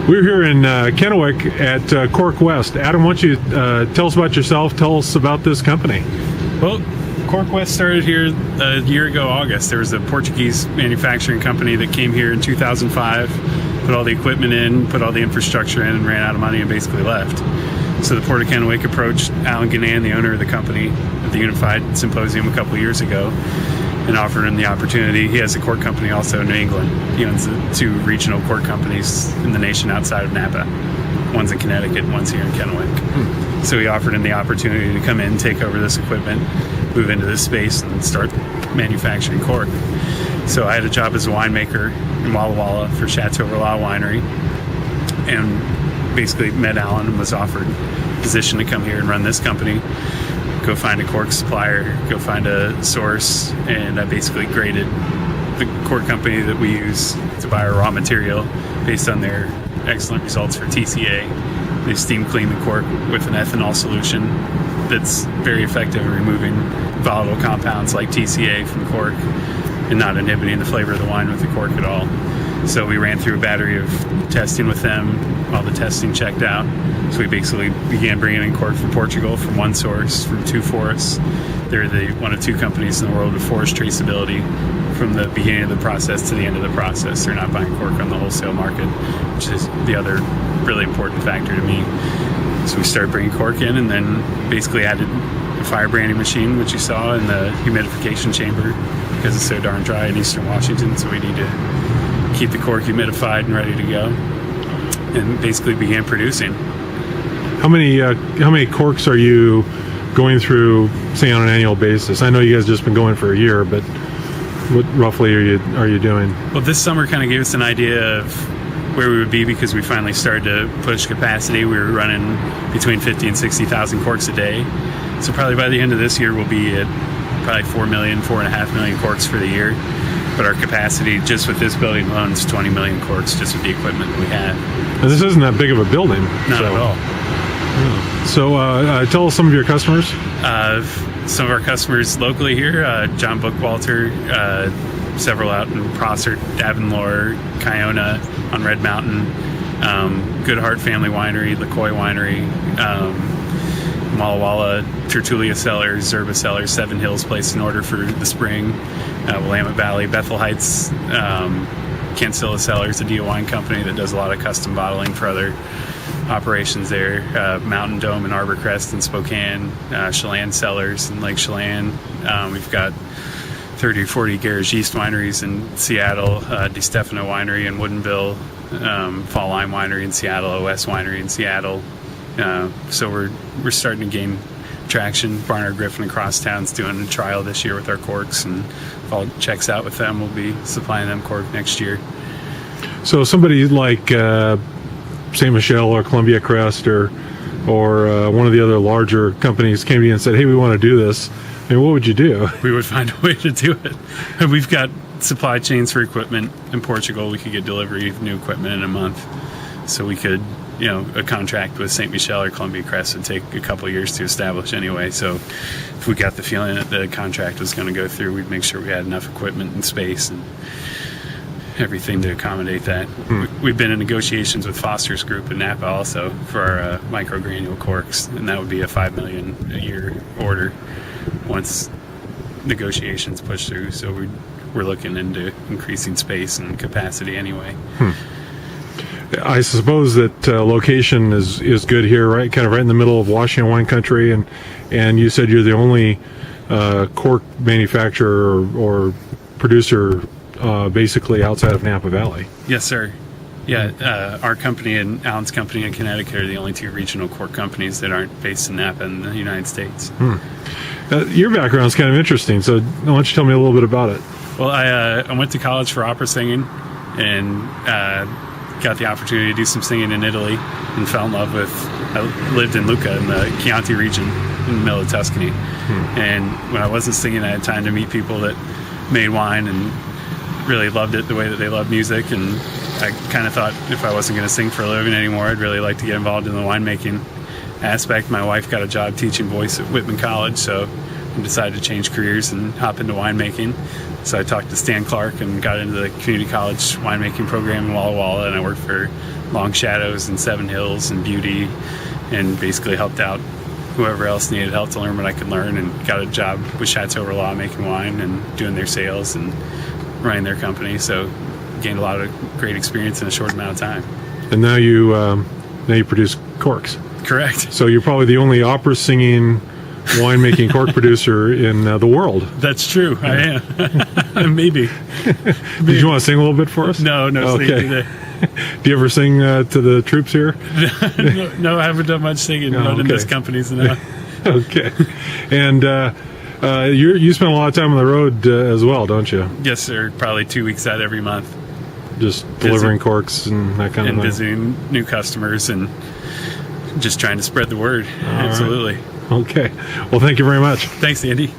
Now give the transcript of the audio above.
We're here in Kennewick at CorkWest. Adam, why don't you tell us about yourself, tell us about this company. Well, CorkWest started here a year ago, August. There was a Portuguese manufacturing company that came here in 2005, put all the equipment in, put all the infrastructure in, and ran out of money and basically left. So the Port of Kennewick approached Alan Gannan, the owner of the company, at the Unified Symposium a couple of years ago, and offered him the opportunity. He has a cork company also in New England. He owns the two regional cork companies in the nation outside of Napa. One's in Connecticut, one's here in Kennewick. So he offered him the opportunity to come in, take over this equipment, move into this space, and start manufacturing cork. So I had a job as a winemaker in Walla Walla for Chateau Verlat Winery, and basically met Alan and was offered a position to come here and run this company. Go find a cork supplier, go find a source, and I basically graded the cork company that we use to buy our raw material based on their excellent results for TCA. They steam clean the cork with an ethanol solution that's very effective at removing volatile compounds like TCA from cork and not inhibiting the flavor of the wine with the cork at all. So we ran through a battery of testing with them. All the testing checked out. So we basically began bringing in cork from Portugal from one source, from two forests. They're one of two companies in the world with forest traceability from the beginning of the process to the end of the process. They're not buying cork on the wholesale market, which is the other really important factor to me. So we started bringing cork in, and then basically added a fire branding machine, which you saw, in the humidification chamber because it's so darn dry in eastern Washington. So we need to keep the cork humidified and ready to go, and basically began producing. How many corks are you going through, say, on an annual basis? I know you guys just been going for a year, but what roughly are you doing? Well, this summer kind of gave us an idea of where we would be because we finally started to push capacity. We were running between 50 and 60,000 corks a day. So probably by the end of this year, we'll be at probably 4.5 million corks for the year. But our capacity just with this building alone is 20 million corks just with the equipment that we have. And this isn't that big of a building. Not at all. So tell us some of your customers. Some of our customers locally here, John Bookwalter, several out in Prosser, Davenlore, Kiona on Red Mountain, Good Heart Family Winery, LaCoy Winery, Walla Walla, Tertulia Cellars, Zerba Cellars, Seven Hills Place in Order for the Spring, Willamette Valley, Bethel Heights, Cancilla Cellars, a Dia wine company that does a lot of custom bottling for other operations there, Mountain Dome in Arborcrest and Spokane, Chelan Cellars in Lake Chelan. We've got 30 or 40 Garage East wineries in Seattle, DiStefano Winery in Woodinville, Fall Lime Winery in Seattle, OS Winery in Seattle. So we're starting to gain traction. Barnard Griffin and Crosstown's doing a trial this year with our corks, and if all checks out with them, we'll be supplying them cork next year. So somebody like St. Michel or Columbia Crest or one of the other larger companies came to you and said, hey, we want to do this. I mean, what would you do? We would find a way to do it. And we've got supply chains for equipment in Portugal. We could get delivery of new equipment in a month. So we could, a contract with St. Michel or Columbia Crest would take a couple of years to establish anyway. So if we got the feeling that the contract was going to go through, we'd make sure we had enough equipment and space and everything to accommodate that. We've been in negotiations with Foster's Group in Napa also for our microgranule corks, and that would be a $5 million a year order once negotiations push through. So we're looking into increasing space and capacity anyway. I suppose that location is good here, right? Kind of right in the middle of Washington wine country, and you said you're the only cork manufacturer or producer basically outside of Napa Valley. Yes, sir. Yeah, our company and Alan's company in Connecticut are the only two regional cork companies that aren't based in Napa in the United States. Your background is kind of interesting, so why don't you tell me a little bit about it? Well, I went to college for opera singing and got the opportunity to do some singing in Italy and fell in love with, I lived in Lucca in the Chianti region in the middle of Tuscany. And when I wasn't singing, I had time to meet people that made wine and really loved it the way that they love music. And I kind of thought if I wasn't going to sing for a living anymore, I'd really like to get involved in the winemaking aspect. My wife got a job teaching voice at Whitman College, so and decided to change careers and hop into winemaking. So I talked to Stan Clark and got into the community college winemaking program in Walla Walla, and I worked for Long Shadows and Seven Hills and Beauty, and basically helped out whoever else needed help to learn what I could learn, and got a job with Chateau Relaw making wine and doing their sales and running their company. So gained a lot of great experience in a short amount of time. And now you produce corks. Correct. So you're probably the only opera singing winemaking cork producer in the world. That's true. I am. Maybe. Did you want to sing a little bit for us? No, singing today. Do you ever sing to the troops here? No, I haven't done much singing. Not in this company's enough. Okay. And you spend a lot of time on the road as well, don't you? Yes, sir. Probably 2 weeks out every month. Just delivering corks and that kind of thing. And visiting new customers and just trying to spread the word. Absolutely. Right. Okay. Well, thank you very much. Thanks, Andy.